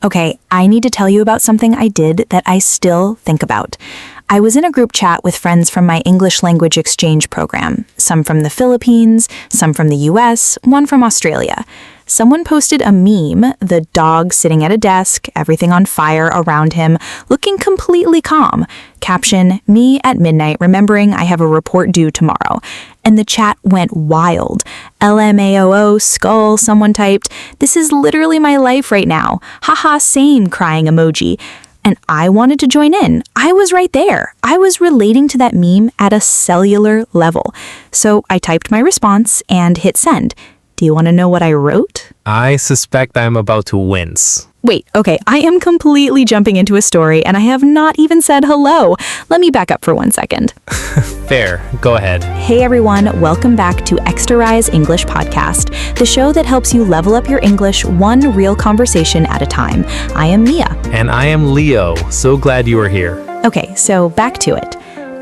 Okay, I need to tell you about something I did that I still think about. I was in a group chat with friends from my English language exchange program, some from the Philippines, some from the US, one from Australia. Someone posted a meme, the dog sitting at a desk, everything on fire around him, looking completely calm. Caption, me at midnight remembering I have a report due tomorrow. And the chat went wild. LMAOO, skull, someone typed, this is literally my life right now. Haha, same, crying emoji. And I wanted to join in. I was right there. I was relating to that meme at a cellular level. So I typed my response and hit send. Do you want to know what I wrote? I suspect I'm about to wince. Wait, okay, I am completely jumping into a story and I have not even said hello. Let me back up for 1 second. Fair. Go ahead. Hey everyone, welcome back to Extra Rise English Podcast, the show that helps you level up your English one real conversation at a time. I am Mia. And I am Leo. So glad you are here. Okay, so back to it.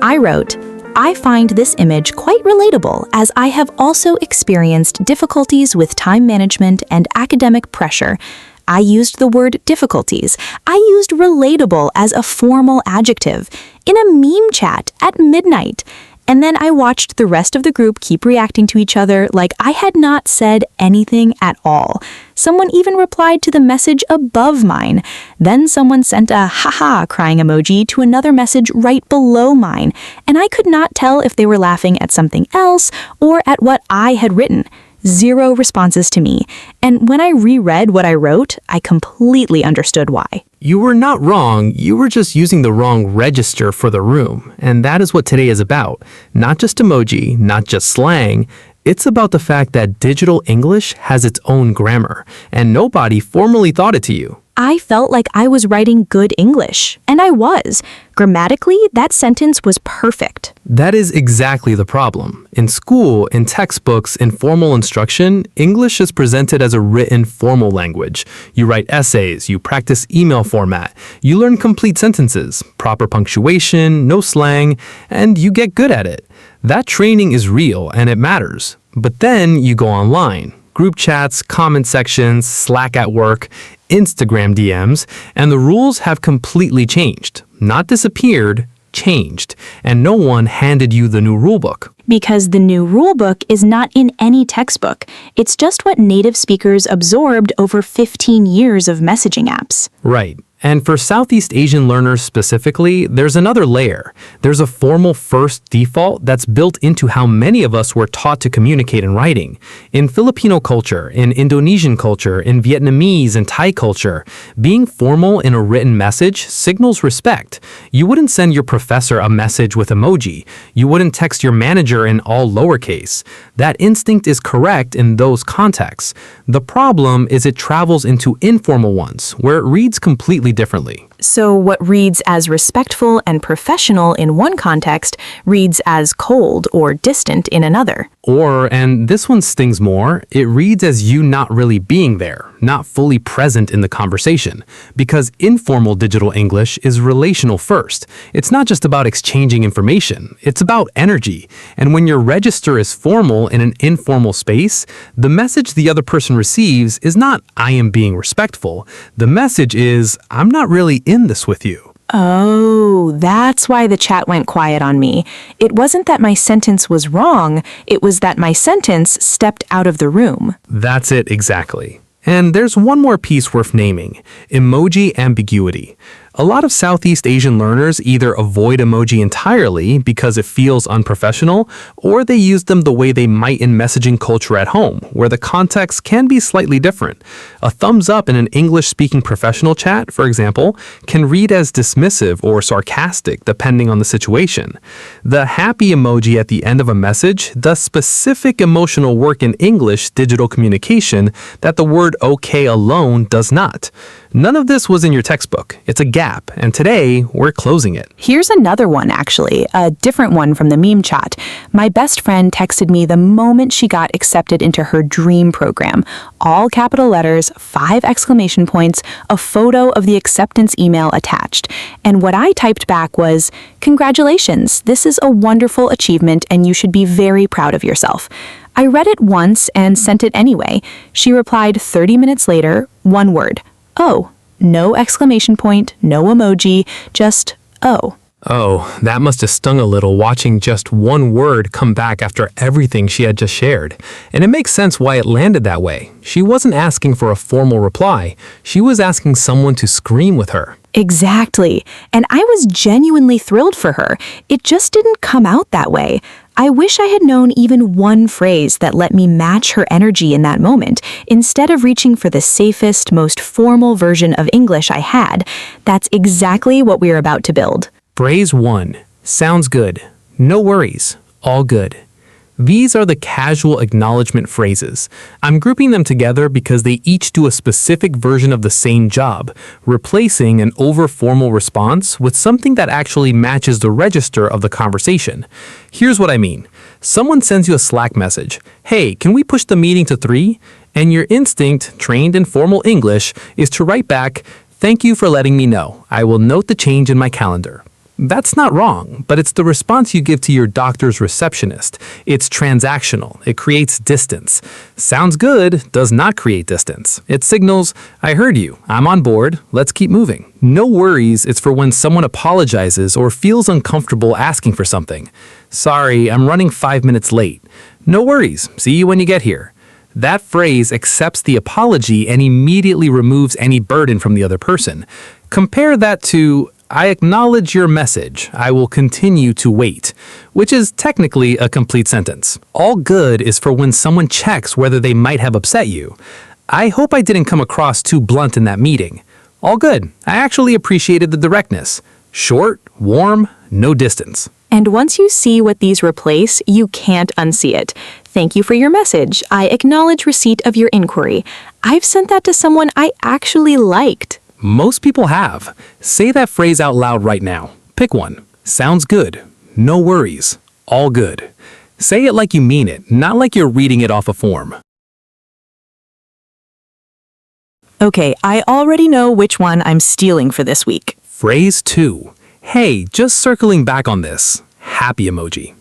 I wrote, I find this image quite relatable as I have also experienced difficulties with time management and academic pressure. I used the word difficulties. I used relatable as a formal adjective in a meme chat at midnight. And then I watched the rest of the group keep reacting to each other like I had not said anything at all. Someone even replied to the message above mine. Then someone sent a haha crying emoji to another message right below mine. And I could not tell if they were laughing at something else or at what I had written. 0 responses to me. And when I reread what I wrote, I completely understood why. You were not wrong, you were just using the wrong register for the room. And that is what today is about. Not just emoji, not just slang. It's about the fact that digital English has its own grammar, and nobody formally taught it to you. I felt like I was writing good English, and I was. Grammatically, that sentence was perfect. That is exactly the problem. In school, in textbooks, in formal instruction, English is presented as a written formal language. You write essays, you practice email format, you learn complete sentences, proper punctuation, no slang, and you get good at it. That training is real and it matters. But then you go online. Group chats, comment sections, Slack at work, Instagram DMs, and the rules have completely changed. Not disappeared, changed. And no one handed you the new rulebook. Because the new rulebook is not in any textbook. It's just what native speakers absorbed over 15 years of messaging apps. Right. And for Southeast Asian learners specifically, there's another layer. There's a formal first default that's built into how many of us were taught to communicate in writing. In Filipino culture, in Indonesian culture, in Vietnamese and Thai culture, being formal in a written message signals respect. You wouldn't send your professor a message with emoji. You wouldn't text your manager in all lowercase. That instinct is correct in those contexts. The problem is it travels into informal ones, where it reads completely differently. So what reads as respectful and professional in one context reads as cold or distant in another. Or, and this one stings more, it reads as you not really being there, not fully present in the conversation. Because informal digital English is relational first. It's not just about exchanging information, it's about energy. And when your register is formal in an informal space, the message the other person receives is not, I am being respectful. The message is, I'm not really in this with you. Oh, that's why the chat went quiet on me. It wasn't that my sentence was wrong, it was that my sentence stepped out of the room. That's it exactly. And there's one more piece worth naming, emoji ambiguity. A lot of Southeast Asian learners either avoid emoji entirely because it feels unprofessional, or they use them the way they might in messaging culture at home, where the context can be slightly different. A thumbs up in an English-speaking professional chat, for example, can read as dismissive or sarcastic depending on the situation. The happy emoji at the end of a message does specific emotional work in English digital communication that the word okay alone does not. None of this was in your textbook. It's a gap, and today we're closing it. Here's another one, actually, a different one from the meme chat. My best friend texted me the moment she got accepted into her dream program. All capital letters, 5 exclamation points, a photo of the acceptance email attached. And what I typed back was, "Congratulations, this is a wonderful achievement and you should be very proud of yourself." I read it once and sent it anyway. She replied 30 minutes later, one word. Oh, No exclamation point, no emoji, just oh. Oh, that must have stung a little watching just one word come back after everything she had just shared. And it makes sense why it landed that way. She wasn't asking for a formal reply. She was asking someone to scream with her. Exactly. And I was genuinely thrilled for her. It just didn't come out that way. I wish I had known even one phrase that let me match her energy in that moment, instead of reaching for the safest, most formal version of English I had. That's exactly what we're about to build. Phrase 1. Sounds good. No worries. All good. These are the casual acknowledgement phrases. I'm grouping them together because they each do a specific version of the same job, replacing an over-formal response with something that actually matches the register of the conversation. Here's what I mean. Someone sends you a Slack message, "Hey, can we push the meeting to 3?" And your instinct, trained in formal English, is to write back, "Thank you for letting me know. I will note the change in my calendar." That's not wrong, but it's the response you give to your doctor's receptionist. It's transactional. It creates distance. Sounds good does not create distance. It signals, I heard you. I'm on board. Let's keep moving. No worries is for when someone apologizes or feels uncomfortable asking for something. Sorry, I'm running 5 minutes late. No worries. See you when you get here. That phrase accepts the apology and immediately removes any burden from the other person. Compare that to, I acknowledge your message. I will continue to wait, which is technically a complete sentence. All good is for when someone checks whether they might have upset you. I hope I didn't come across too blunt in that meeting. All good. I actually appreciated the directness. Short, warm, no distance. And once you see what these replace, you can't unsee it. Thank you for your message. I acknowledge receipt of your inquiry. I've sent that to someone I actually liked. Most people have. Say that phrase out loud right now. Pick one. Sounds good. No worries. All good. Say it like you mean it, not like you're reading it off a form. Okay, I already know which one I'm stealing for this week. Phrase 2. Hey, just circling back on this. Happy emoji.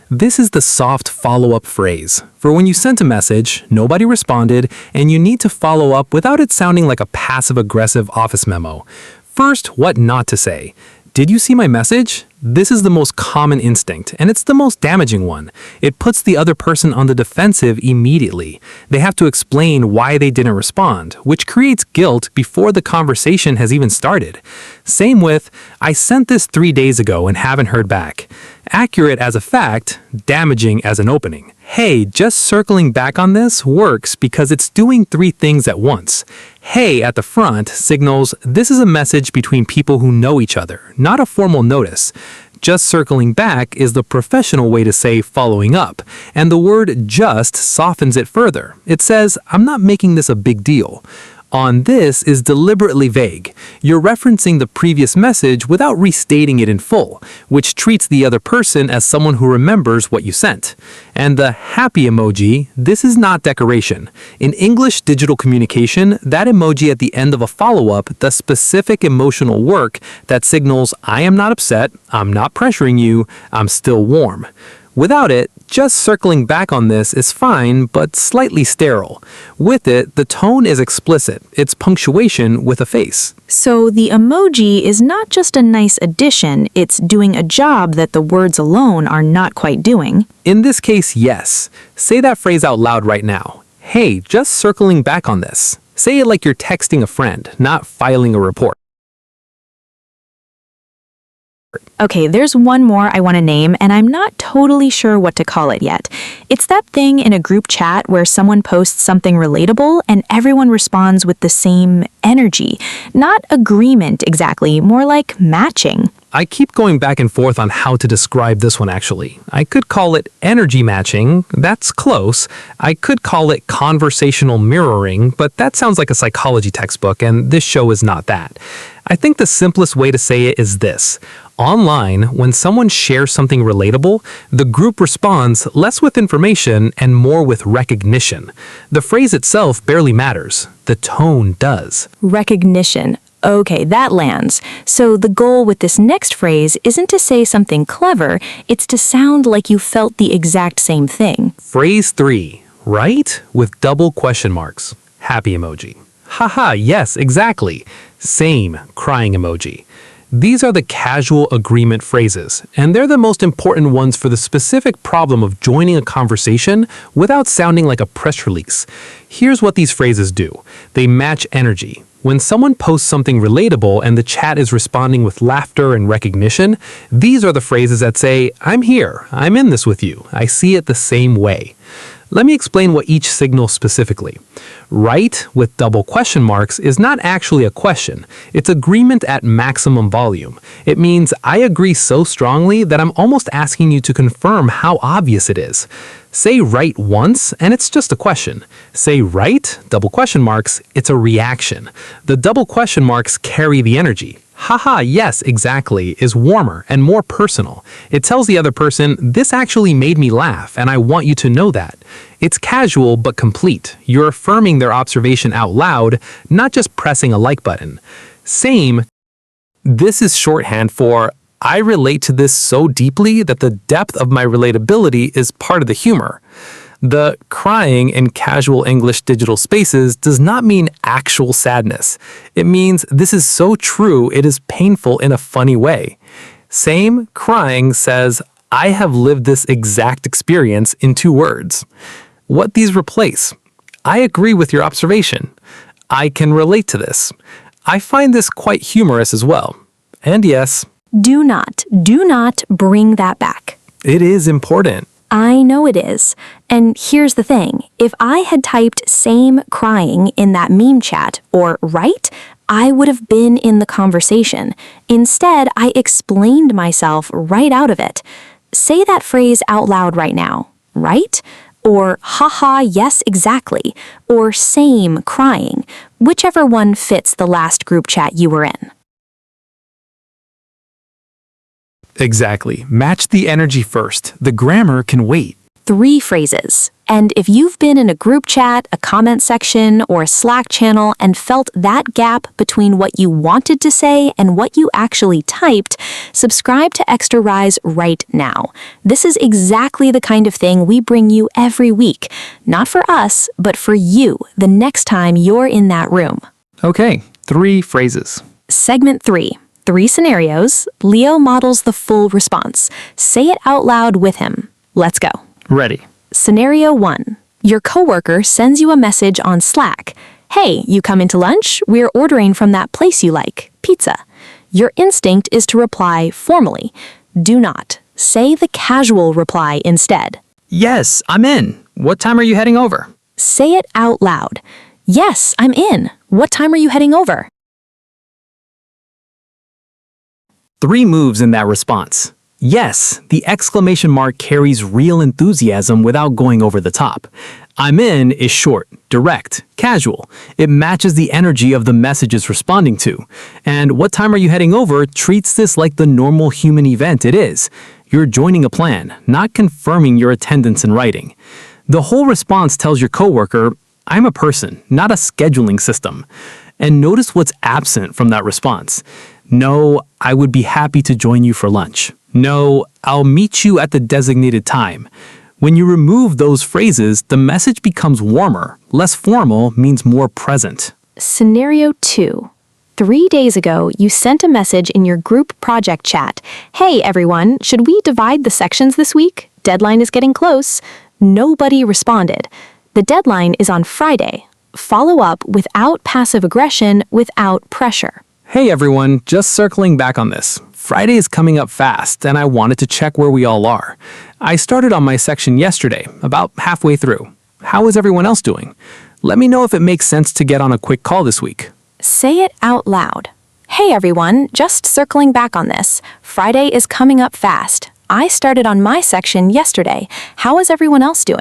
This is the soft follow-up phrase for when you sent a message, nobody responded, and you need to follow up without it sounding like a passive-aggressive office memo. First, what not to say. Did you see my message? This is the most common instinct, and it's the most damaging one. It puts the other person on the defensive immediately. They have to explain why they didn't respond, which creates guilt before the conversation has even started. Same with, I sent this 3 days ago and haven't heard back. Accurate as a fact, damaging as an opening. Hey, just circling back on this works because it's doing 3 things at once. Hey at the front signals this is a message between people who know each other, not a formal notice. Just circling back is the professional way to say following up, and the word just softens it further. It says, I'm not making this a big deal. On this is deliberately vague. You're referencing the previous message without restating it in full, which treats the other person as someone who remembers what you sent. And the happy emoji, this is not decoration. In English digital communication, that emoji at the end of a follow-up does specific emotional work that signals I am not upset, I'm not pressuring you, I'm still warm. Without it, just circling back on this is fine, but slightly sterile. With it, the tone is explicit. It's punctuation with a face. So the emoji is not just a nice addition, it's doing a job that the words alone are not quite doing. In this case, yes. Say that phrase out loud right now. Hey, just circling back on this. Say it like you're texting a friend, not filing a report. Okay, there's one more I want to name, and I'm not totally sure what to call it yet. It's that thing in a group chat where someone posts something relatable and everyone responds with the same energy. Not agreement exactly, more like matching. I keep going back and forth on how to describe this one actually. I could call it energy matching, that's close. I could call it conversational mirroring, but that sounds like a psychology textbook, and this show is not that. I think the simplest way to say it is this. Online, when someone shares something relatable, the group responds less with information and more with recognition. The phrase itself barely matters. The tone does. Recognition. Okay, that lands. So the goal with this next phrase isn't to say something clever, it's to sound like you felt the exact same thing. Phrase 3. Right? With double question marks. Happy emoji. Haha, yes, exactly. Same, crying emoji. These are the casual agreement phrases, and they're the most important ones for the specific problem of joining a conversation without sounding like a press release. Here's what these phrases do. They match energy. When someone posts something relatable and the chat is responding with laughter and recognition, these are the phrases that say, "I'm here, I'm in this with you, I see it the same way." Let me explain what each signals specifically. Right, with double question marks, is not actually a question. It's agreement at maximum volume. It means I agree so strongly that I'm almost asking you to confirm how obvious it is. Say right once, and it's just a question. Say right, double question marks, it's a reaction. The double question marks carry the energy. Haha, yes, exactly, is warmer and more personal. It tells the other person, this actually made me laugh, and I want you to know that. It's casual but complete. You're affirming their observation out loud, not just pressing a like button. Same. This is shorthand for, I relate to this so deeply that the depth of my relatability is part of the humor. The crying in casual English digital spaces does not mean actual sadness. It means this is so true it is painful in a funny way. Same crying says, I have lived this exact experience in 2 words. What these replace? I agree with your observation. I can relate to this. I find this quite humorous as well. And yes, Do not bring that back. it is important. I know it is. And here's the thing. If I had typed same crying in that meme chat or right, I would have been in the conversation. Instead, I explained myself right out of it. Say that phrase out loud right now. Right? Or haha, yes, exactly. Or same crying. Whichever one fits the last group chat you were in. Exactly. Match the energy first. The grammar can wait. 3 phrases. And if you've been in a group chat, a comment section, or a Slack channel and felt that gap between what you wanted to say and what you actually typed, subscribe to Extra Rise right now. This is exactly the kind of thing we bring you every week. Not for us, but for you the next time you're in that room. Okay, 3 phrases. Segment 3. 3 scenarios. Leo models the full response. Say it out loud with him. Let's go. Ready. Scenario 1. Your coworker sends you a message on Slack. Hey, you coming to lunch? We're ordering from that place you like, pizza. Your instinct is to reply formally. Do not. Say the casual reply instead. Yes, I'm in. What time are you heading over? Say it out loud. Yes, I'm in. What time are you heading over? 3 moves in that response. Yes, the exclamation mark carries real enthusiasm without going over the top. I'm in is short, direct, casual. It matches the energy of the message it's responding to. And what time are you heading over treats this like the normal human event it is. You're joining a plan, not confirming your attendance in writing. The whole response tells your coworker, I'm a person, not a scheduling system. And notice what's absent from that response. No, I would be happy to join you for lunch. No, I'll meet you at the designated time. When you remove those phrases, the message becomes warmer. Less formal means more present. Scenario 2. 3 days ago, you sent a message in your group project chat. Hey everyone, should we divide the sections this week? Deadline is getting close. Nobody responded. The deadline is on Friday. Follow up without passive aggression, without pressure. Hey everyone, just circling back on this. Friday is coming up fast, and I wanted to check where we all are. I started on my section yesterday, about halfway through. How is everyone else doing? Let me know if it makes sense to get on a quick call this week. Say it out loud. Hey everyone, just circling back on this. Friday is coming up fast. I started on my section yesterday. How is everyone else doing?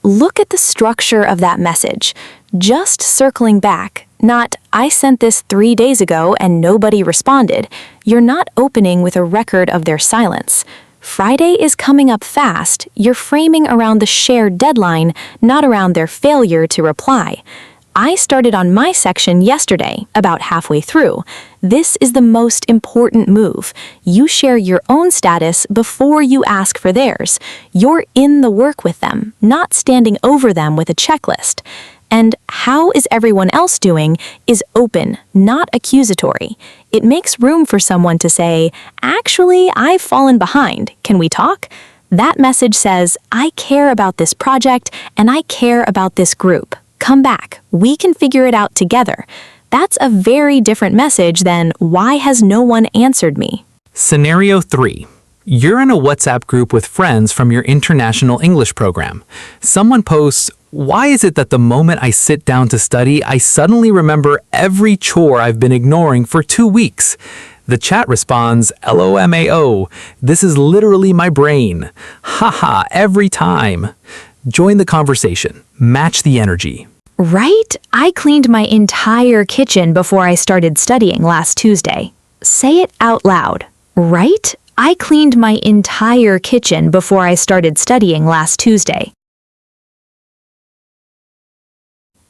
Look at the structure of that message. Just circling back, not, I sent this 3 days ago and nobody responded. You're not opening with a record of their silence. Friday is coming up fast. You're framing around the shared deadline, not around their failure to reply. I started on my section yesterday, about halfway through. This is the most important move. You share your own status before you ask for theirs. You're in the work with them, not standing over them with a checklist. And how is everyone else doing is open, not accusatory. It makes room for someone to say, actually, I've fallen behind. Can we talk? That message says, I care about this project and I care about this group. Come back. We can figure it out together. That's a very different message than, why has no one answered me? Scenario 3. You're in a WhatsApp group with friends from your international English program. Someone posts, why is it that the moment I sit down to study, I suddenly remember every chore I've been ignoring for 2 weeks? The chat responds, LOMAO, this is literally my brain. Haha, every time. Join the conversation. Match the energy. Right? I cleaned my entire kitchen before I started studying last Tuesday. Say it out loud. Right? I cleaned my entire kitchen before I started studying last Tuesday.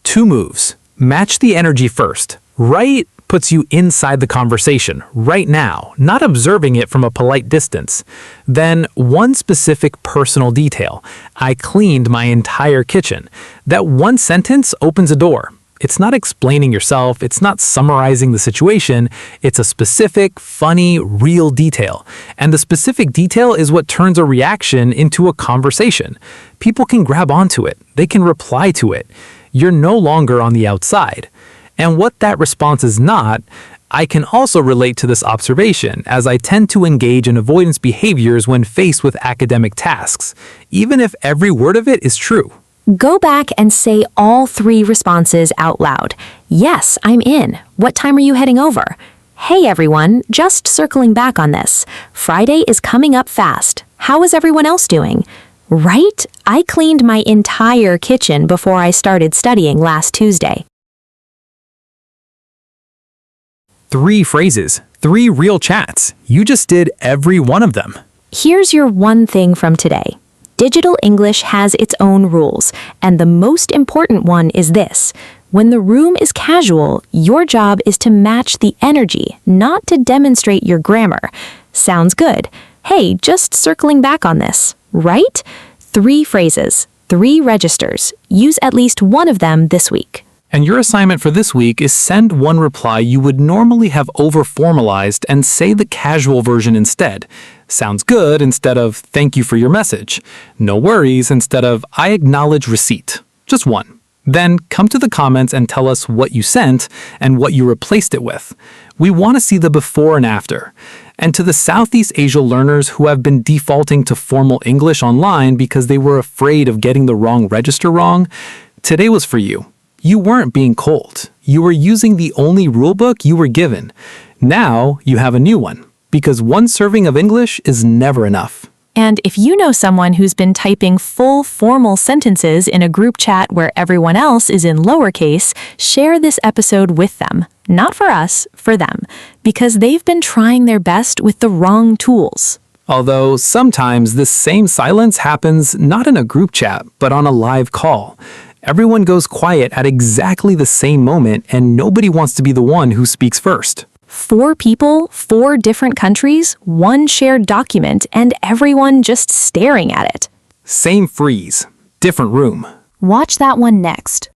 2 moves. Match the energy first. Right puts you inside the conversation, right now, not observing it from a polite distance. Then one specific personal detail. I cleaned my entire kitchen. That one sentence opens a door. It's not explaining yourself, it's not summarizing the situation, it's a specific, funny, real detail. And the specific detail is what turns a reaction into a conversation. People can grab onto it, they can reply to it. You're no longer on the outside. And what that response is not, I can also relate to this observation, as I tend to engage in avoidance behaviors when faced with academic tasks, even if every word of it is true. Go back and say all 3 responses out loud. Yes, I'm in. What time are you heading over? Hey everyone, just circling back on this. Friday is coming up fast. How is everyone else doing? Right? I cleaned my entire kitchen before I started studying last Tuesday. 3 phrases, 3 real chats. You just did every one of them. Here's your one thing from today. Digital English has its own rules, and the most important one is this. When the room is casual, your job is to match the energy, not to demonstrate your grammar. Sounds good. Hey, just circling back on this, right? 3 phrases, 3 registers. Use at least one of them this week. And your assignment for this week is send one reply you would normally have over-formalized and say the casual version instead. Sounds good instead of thank you for your message. No worries instead of I acknowledge receipt. Just one. Then come to the comments and tell us what you sent and what you replaced it with. We want to see the before and after. And to the Southeast Asia learners who have been defaulting to formal English online because they were afraid of getting the wrong register wrong, today was for you. You weren't being cold. You were using the only rulebook you were given. Now you have a new one, because one serving of English is never enough. And if you know someone who's been typing full formal sentences in a group chat where everyone else is in lowercase, share this episode with them. Not for us, for them. Because they've been trying their best with the wrong tools. Although sometimes this same silence happens not in a group chat, but on a live call. Everyone goes quiet at exactly the same moment, and nobody wants to be the one who speaks first. 4 people, 4 different countries, 1 shared document, and everyone just staring at it. Same freeze, different room. Watch that one next.